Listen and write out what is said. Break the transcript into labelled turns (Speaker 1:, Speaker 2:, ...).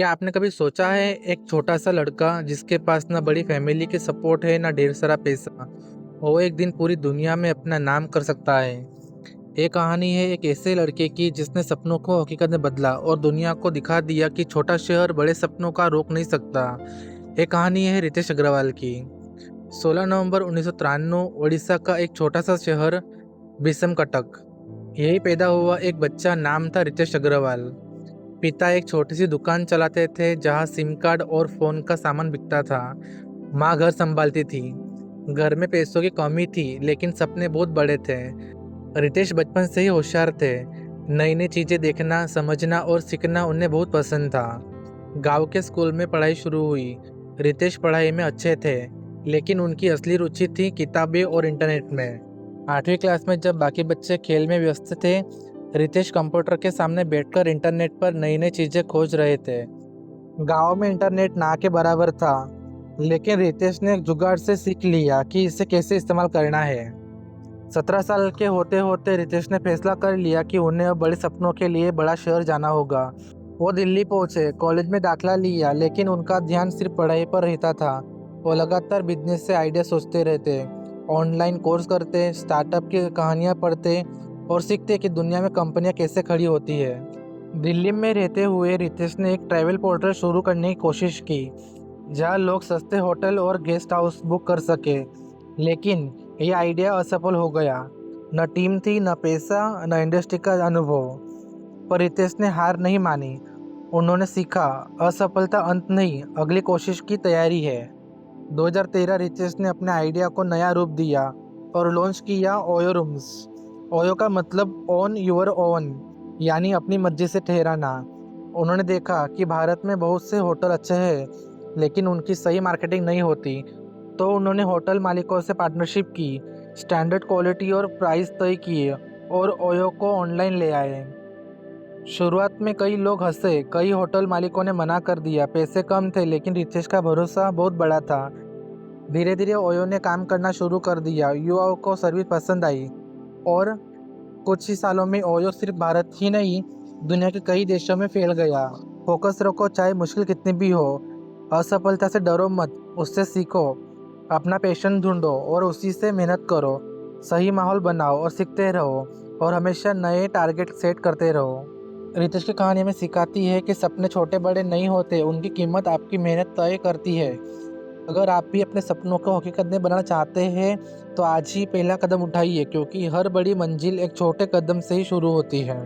Speaker 1: क्या आपने कभी सोचा है एक छोटा सा लड़का जिसके पास ना बड़ी फैमिली की सपोर्ट है ना ढेर सारा पैसा, वो एक दिन पूरी दुनिया में अपना नाम कर सकता है। ये कहानी है एक ऐसे लड़के की जिसने सपनों को हकीकत में बदला और दुनिया को दिखा दिया कि छोटा शहर बड़े सपनों का रोक नहीं सकता। ये कहानी है रितेश अग्रवाल की। 16 नवंबर 1993 उड़ीसा का एक छोटा सा शहर बिसम कटक, यही पैदा हुआ एक बच्चा, नाम था रितेश अग्रवाल। पिता एक छोटी सी दुकान चलाते थे जहां सिम कार्ड और फोन का सामान बिकता था। माँ घर संभालती थी। घर में पैसों की कमी थी लेकिन सपने बहुत बड़े थे। रितेश बचपन से ही होशियार थे। नई नई चीजें देखना, समझना और सीखना उन्हें बहुत पसंद था। गांव के स्कूल में पढ़ाई शुरू हुई। रितेश पढ़ाई में अच्छे थे लेकिन उनकी असली रुचि थी किताबें और इंटरनेट में। 8वीं क्लास में जब बाकी बच्चे खेल में व्यस्त थे, रितेश कंप्यूटर के सामने बैठकर इंटरनेट पर नई नई चीजें खोज रहे थे। गांव में इंटरनेट ना के बराबर था, लेकिन रितेश ने एक जुगाड़ से सीख लिया कि इसे कैसे इस्तेमाल करना है। 17 साल के होते होते रितेश ने फैसला कर लिया कि उन्हें अब बड़े सपनों के लिए बड़ा शहर जाना होगा। वो दिल्ली पहुंचे, कॉलेज में दाखिला लिया, लेकिन उनका ध्यान सिर्फ पढ़ाई पर रहता था। वो लगातार बिजनेस से आइडिया सोचते रहते, ऑनलाइन कोर्स करते, स्टार्टअप की कहानियां पढ़ते और सीखते कि दुनिया में कंपनियां कैसे खड़ी होती है। दिल्ली में रहते हुए रितेश ने एक ट्रैवल पोर्टल शुरू करने की कोशिश की जहां लोग सस्ते होटल और गेस्ट हाउस बुक कर सके, लेकिन ये आइडिया असफल हो गया। न टीम थी, न पैसा, न इंडस्ट्री का अनुभव। पर रितेश ने हार नहीं मानी। उन्होंने सीखा, असफलता अंत नहीं, अगली कोशिश की तैयारी है। 2013 रितेश ने अपने आइडिया को नया रूप दिया और लॉन्च किया ओयो रूम्स। ओयो का मतलब ओन योर ओन, यानी अपनी मर्जी से ठहराना। उन्होंने देखा कि भारत में बहुत से होटल अच्छे हैं लेकिन उनकी सही मार्केटिंग नहीं होती, तो उन्होंने होटल मालिकों से पार्टनरशिप की, स्टैंडर्ड क्वालिटी और प्राइस तय किए और ओयो को ऑनलाइन ले आए। शुरुआत में कई लोग हंसे, कई होटल मालिकों ने मना कर दिया, पैसे कम थे, लेकिन रितेश का भरोसा बहुत बड़ा था। धीरे धीरे ओयो ने काम करना शुरू कर दिया, युवाओं को सर्विस पसंद आई और कुछ ही सालों में ओयो सिर्फ भारत ही नहीं, दुनिया के कई देशों में फैल गया। फोकस रखो, चाहे मुश्किल कितनी भी हो। असफलता से डरो मत, उससे सीखो। अपना पैशन ढूंढो और उसी से मेहनत करो। सही माहौल बनाओ और सीखते रहो और हमेशा नए टारगेट सेट करते रहो। रितेश की कहानी में सिखाती है कि सपने छोटे बड़े नहीं होते, उनकी कीमत आपकी मेहनत तय करती है। अगर आप भी अपने सपनों को हकीकत में बनाना चाहते हैं तो आज ही पहला कदम उठाइए, क्योंकि हर बड़ी मंजिल एक छोटे कदम से ही शुरू होती है।